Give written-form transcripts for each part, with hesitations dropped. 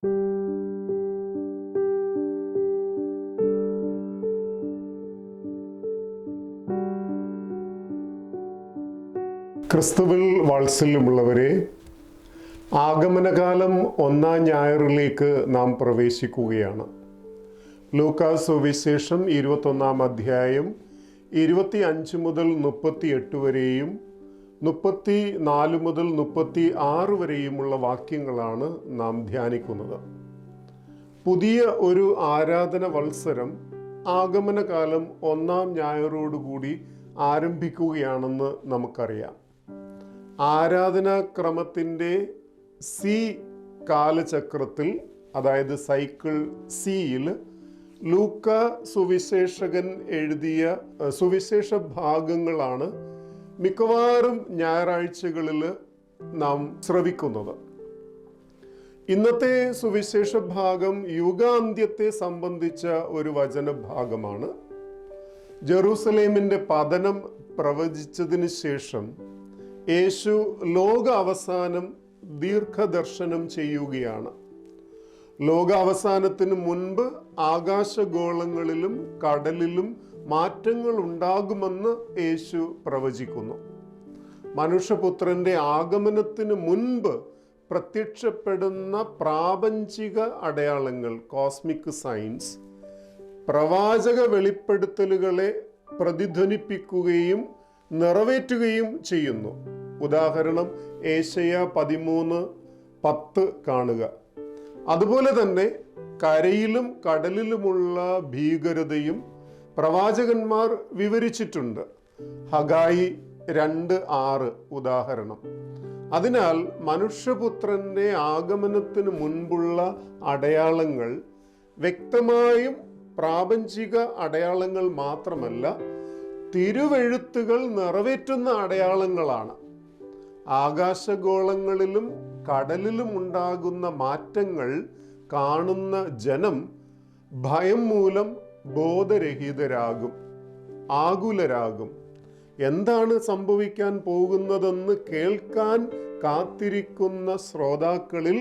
ക്രിസ്തുവിൽ വാത്സല്യമുള്ളവരെ, ആഗമനകാലം 1-ാം ഞായറിലേക്ക് നാം പ്രവേശിക്കുകയാണ്. ലൂക്കാസ് സുവിശേഷം 21-ാം അധ്യായം 25 മുതൽ 38 വരെയും 34 മുതൽ 36 വരെയുമുള്ള വാക്യങ്ങളാണ് നാം ധ്യാനിക്കുന്നത്. പുതിയ ഒരു ആരാധന വത്സരം ആഗമനകാലം 1-ാം ഞായറോടുകൂടി ആരംഭിക്കുകയാണെന്ന് നമുക്കറിയാം. ആരാധനാക്രമത്തിൻ്റെ സി കാലചക്രത്തിൽ, അതായത് സൈക്കിൾ സിയിൽ, ലൂക്ക സുവിശേഷകൻ എഴുതിയ സുവിശേഷ ഭാഗങ്ങളാണ് മിക്കവാറും ഞായറാഴ്ചകളിൽ നാം ശ്രവിക്കുന്നത്. ഇന്നത്തെ സുവിശേഷ ഭാഗം യുഗാന്ത്യത്തെ സംബന്ധിച്ച ഒരു വചനഭാഗമാണ്. ജെറൂസലേമിൻ്റെ പതനം പ്രവചിച്ചതിന് ശേഷം യേശു ലോക അവസാനം ദീർഘദർശനം ചെയ്യുകയാണ്. ലോകാവസാനത്തിന് മുൻപ് ആകാശഗോളങ്ങളിലും കടലിലും മാറ്റങ്ങൾ ഉണ്ടാകുമെന്ന് യേശു പ്രവചിക്കുന്നു. മനുഷ്യപുത്രന്റെ ആഗമനത്തിന് മുൻപ് പ്രത്യക്ഷപ്പെടുന്ന പ്രാപഞ്ചിക അടയാളങ്ങൾ, കോസ്മിക് സൈൻസ്, പ്രവാചക വെളിപ്പെടുത്തലുകളെ പ്രതിധ്വനിപ്പിക്കുകയും നിറവേറ്റുകയും ചെയ്യുന്നു. ഉദാഹരണം ഏശയ്യ 13:10 കാണുക. അതുപോലെ തന്നെ കരയിലും കടലിലുമുള്ള ഭീകരതയും പ്രവാചകന്മാർ വിവരിച്ചിട്ടുണ്ട്. ഹഗായി 2:6 ഉദാഹരണം. അതിനാൽ മനുഷ്യപുത്രന്റെ ആഗമനത്തിന് മുൻപുള്ള അടയാളങ്ങൾ വ്യക്തമായും പ്രാപഞ്ചിക അടയാളങ്ങൾ മാത്രമല്ല, തിരുവെഴുത്തുകൾ നിറവേറ്റുന്ന അടയാളങ്ങളാണ്. ആകാശഗോളങ്ങളിലും കടലിലും ഉണ്ടാകുന്ന മാറ്റങ്ങൾ കാണുന്ന ജനം ഭയം മൂലം ബോധരഹിതരാകും, ആകുലരാകും. എന്താണ് സംഭവിക്കാൻ പോകുന്നതെന്ന് കേൾക്കാൻ കാത്തിരിക്കുന്ന ശ്രോതാക്കളിൽ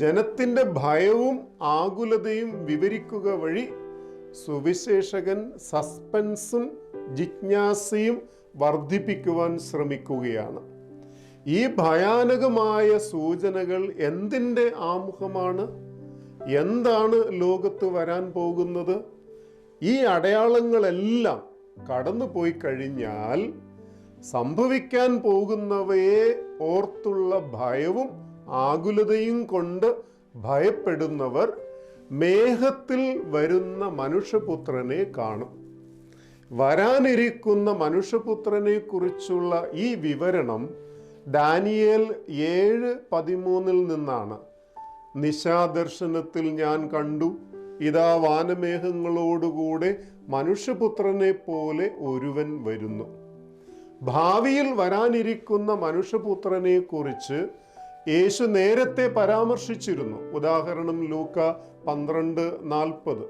ജനത്തിൻ്റെ ഭയവും ആകുലതയും വിവരിക്കുക വഴി സുവിശേഷകൻ സസ്പെൻസും ജിജ്ഞാസയും വർദ്ധിപ്പിക്കുവാൻ ശ്രമിക്കുകയാണ്. ഈ ഭയാനകമായ സൂചനകൾ എന്തിൻ്റെ ആമുഖമാണ്? എന്താണ് ലോകത്ത് വരാൻ പോകുന്നത്? ഈ അടയാളങ്ങളെല്ലാം കടന്നുപോയി കഴിഞ്ഞാൽ സംഭവിക്കാൻ പോകുന്നവയെ ഓർത്തുള്ള ഭയവും ആകുലതയും കൊണ്ട് ഭയപ്പെടുന്നവർ മേഘത്തിൽ വരുന്ന മനുഷ്യപുത്രനെ കാണും. വരാനിരിക്കുന്ന മനുഷ്യപുത്രനെ കുറിച്ചുള്ള ഈ വിവരണം ദാനിയേൽ 7:13 നിന്നാണ്. നിശാദർശനത്തിൽ ഞാൻ കണ്ടു, ഇതാ വാനമേഘങ്ങളോടുകൂടെ മനുഷ്യപുത്രനെ പോലെ ഒരുവൻ വരുന്നു. ഭാവിയിൽ വരാനിരിക്കുന്ന മനുഷ്യപുത്രനെ കുറിച്ച് യേശു നേരത്തെ പരാമർശിച്ചിരുന്നു. ഉദാഹരണം ലൂക്ക 12:40.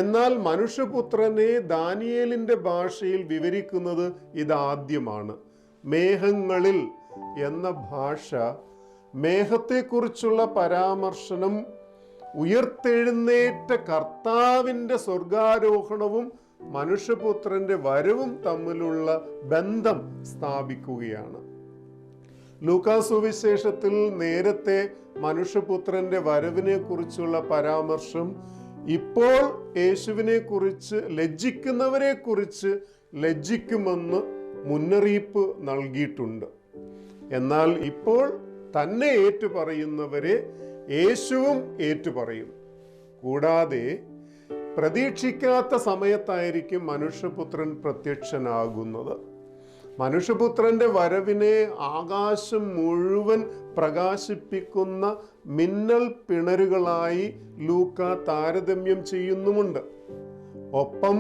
എന്നാൽ മനുഷ്യപുത്രനെ ദാനിയേലിൻ്റെ ഭാഷയിൽ വിവരിക്കുന്നത് ഇതാദ്യമാണ്. മേഘങ്ങളിൽ എന്ന ഭാഷ മേഘത്തെക്കുറിച്ചുള്ള പരാമർശനം ഉയർത്തെഴുന്നേറ്റ കർത്താവിൻ്റെ സ്വർഗാരോഹണവും മനുഷ്യപുത്രന്റെ വരവും തമ്മിലുള്ള ബന്ധം സ്ഥാപിക്കുകയാണ്. ലൂക്കാസ് സുവിശേഷത്തിൽ നേരത്തെ മനുഷ്യപുത്രന്റെ വരവിനെ കുറിച്ചുള്ള പരാമർശം ഇപ്പോൾ യേശുവിനെ കുറിച്ച് ലജ്ജിക്കുന്നവരെ കുറിച്ച് ലജ്ജിക്കുമെന്ന് മുന്നറിയിപ്പ് നൽകിയിട്ടുണ്ട്. എന്നാൽ ഇപ്പോൾ തന്നെ ഏറ്റുപറയുന്നവരെ യേശുവും ഏറ്റുപറയും. കൂടാതെ പ്രതീക്ഷിക്കാത്ത സമയത്തായിരിക്കും മനുഷ്യപുത്രൻ പ്രത്യക്ഷനാകുന്നത്. മനുഷ്യപുത്രന്റെ വരവിനെ ആകാശം മുഴുവൻ പ്രകാശിപ്പിക്കുന്ന മിന്നൽ പിണരുകളായി ലൂക്ക താരതമ്യം ചെയ്യുന്നുമുണ്ട്. ഒപ്പം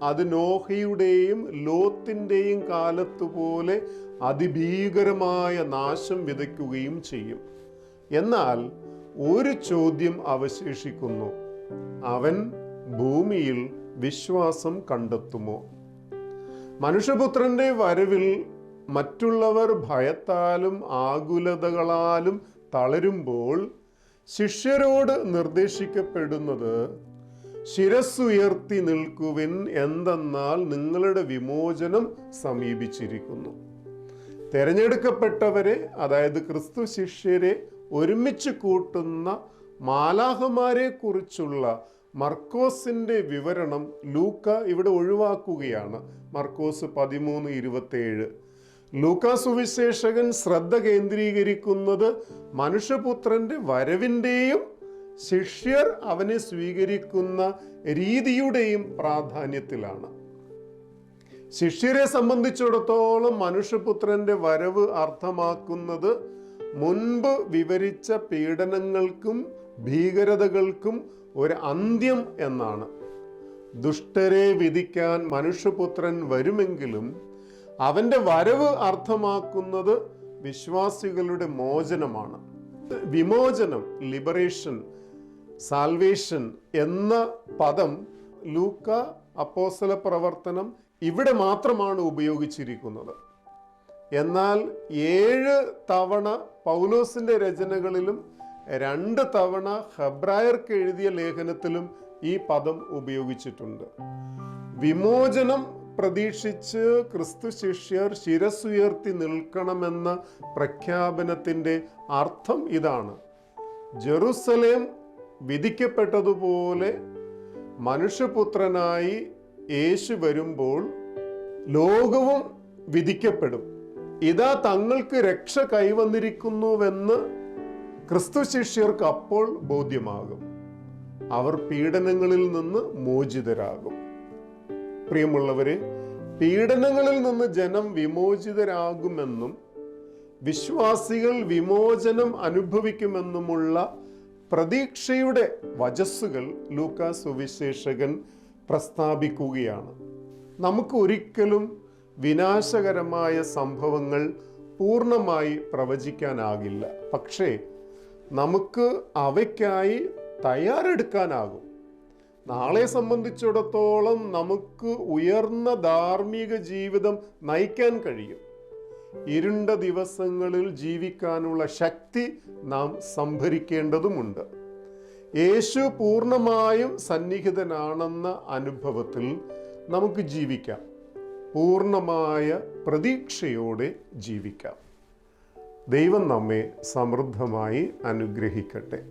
അത് നോഹയുടെയും ലോത്തിൻ്റെയും കാലത്തുപോലെ അതിഭീകരമായ നാശം വിതയ്ക്കുകയും ചെയ്യും. എന്നാൽ ഒരു ചോദ്യം അവശേഷിക്കുന്നു: അവൻ ഭൂമിയിൽ വിശ്വാസം കണ്ടെത്തുമോ? മനുഷ്യപുത്രന്റെ വരവിൽ മറ്റുള്ളവർ ഭയത്താലും ആകുലതകളാലും തളരുമ്പോൾ ശിഷ്യരോട് നിർദ്ദേശിക്കപ്പെടുന്നത് ശിരസ്സുയർത്തി നിൽക്കുവിൻ, എന്തെന്നാൽ നിങ്ങളുടെ വിമോചനം സമീപിച്ചിരിക്കുന്നു. തെരഞ്ഞെടുക്കപ്പെട്ടവരെ, അതായത് ക്രിസ്തു ശിഷ്യരെ ഒരുമിച്ച് കൂട്ടുന്ന മാലാഖമാരെ കുറിച്ചുള്ള മർക്കോസിന്റെ വിവരണം ലൂക്ക ഇവിടെ ഒഴിവാക്കുകയാണ്. മർക്കോസ് 13:27. ലൂക്കാ സുവിശേഷകൻ ശ്രദ്ധ കേന്ദ്രീകരിക്കുന്നത് മനുഷ്യപുത്രന്റെ വരവിൻ്റെയും ശിഷ്യർ അവനെ സ്വീകരിക്കുന്ന രീതിയുടെയും പ്രാധാന്യത്തിലാണ്. ശിഷ്യരെ സംബന്ധിച്ചിടത്തോളം മനുഷ്യപുത്രന്റെ വരവ് അർത്ഥമാക്കുന്നത് മുൻപ് വിവരിച്ച പീഡനങ്ങൾക്കും ഭീകരതകൾക്കും ഒരു അന്ത്യം എന്നാണ്. ദുഷ്ടരെ വിധിക്കാൻ മനുഷ്യപുത്രൻ വരുമെങ്കിലും അവന്റെ വരവ് അർത്ഥമാക്കുന്നത് വിശ്വാസികളുടെ മോചനമാണ്. വിമോചനം, ലിബറേഷൻ, സാൽവേഷൻ എന്ന പദം ലൂക്ക അപ്പോസ്തല പ്രവർത്തനം ഇവിടെ മാത്രമാണ് ഉപയോഗിച്ചിരിക്കുന്നത്. എന്നാൽ 7 തവണ പൗലോസിന്റെ രചനകളിലും 2 തവണ ഹെബ്രായർക്ക് എഴുതിയ ലേഖനത്തിലും ഈ പദം ഉപയോഗിച്ചിട്ടുണ്ട്. വിമോചനം പ്രതീക്ഷിച്ച് ക്രിസ്തു ശിഷ്യർ ശിരസ്സുയർത്തി നിൽക്കണമെന്ന പ്രഖ്യാപനത്തിൻ്റെ അർത്ഥം ഇതാണ്. ജെറുസലേം വിധിക്കപ്പെട്ടതുപോലെ മനുഷ്യപുത്രനായി യേശു വരുമ്പോൾ ലോകവും വിധിക്കപ്പെടും. ഇതാ തങ്ങൾക്ക് രക്ഷ കൈവന്നിരിക്കുന്നുവെന്ന് ക്രിസ്തു ശിഷ്യർക്ക് അപ്പോൾ ബോധ്യമാകും. അവർ പീഡനങ്ങളിൽ നിന്ന് മോചിതരാകും. പ്രിയമുള്ളവരെ, പീഡനങ്ങളിൽ നിന്ന് ജനം വിമോചിതരാകുമെന്നും വിശ്വാസികൾ വിമോചനം അനുഭവിക്കുമെന്നുമുള്ള പ്രതീക്ഷയുടെ വചസ്സുകൾ ലൂക്കാ സുവിശേഷകൻ പ്രസ്താവിക്കുകയാണ്. നമുക്ക് ഒരിക്കലും വിനാശകരമായ സംഭവങ്ങൾ പൂർണ്ണമായി പ്രവചിക്കാനാകില്ല. പക്ഷേ നമുക്ക് അവയ്ക്കായി തയ്യാറെടുക്കാനാകും. നാളെ സംബന്ധിച്ചിടത്തോളം നമുക്ക് ഉയർന്ന ധാർമ്മിക ജീവിതം നയിക്കാൻ കഴിയും. ഇരുണ്ട ദിവസങ്ങളിൽ ജീവിക്കാനുള്ള ശക്തി നാം സംഭരിക്കേണ്ടതുമുണ്ട്. യേശു പൂർണ്ണമായും സന്നിഹിതനാണെന്ന അനുഭവത്തിൽ നമുക്ക് ജീവിക്കാം. പൂർണ്ണമായ പ്രതീക്ഷയോടെ ജീവിക്കാം. ദൈവം നമ്മെ സമൃദ്ധമായി അനുഗ്രഹിക്കട്ടെ.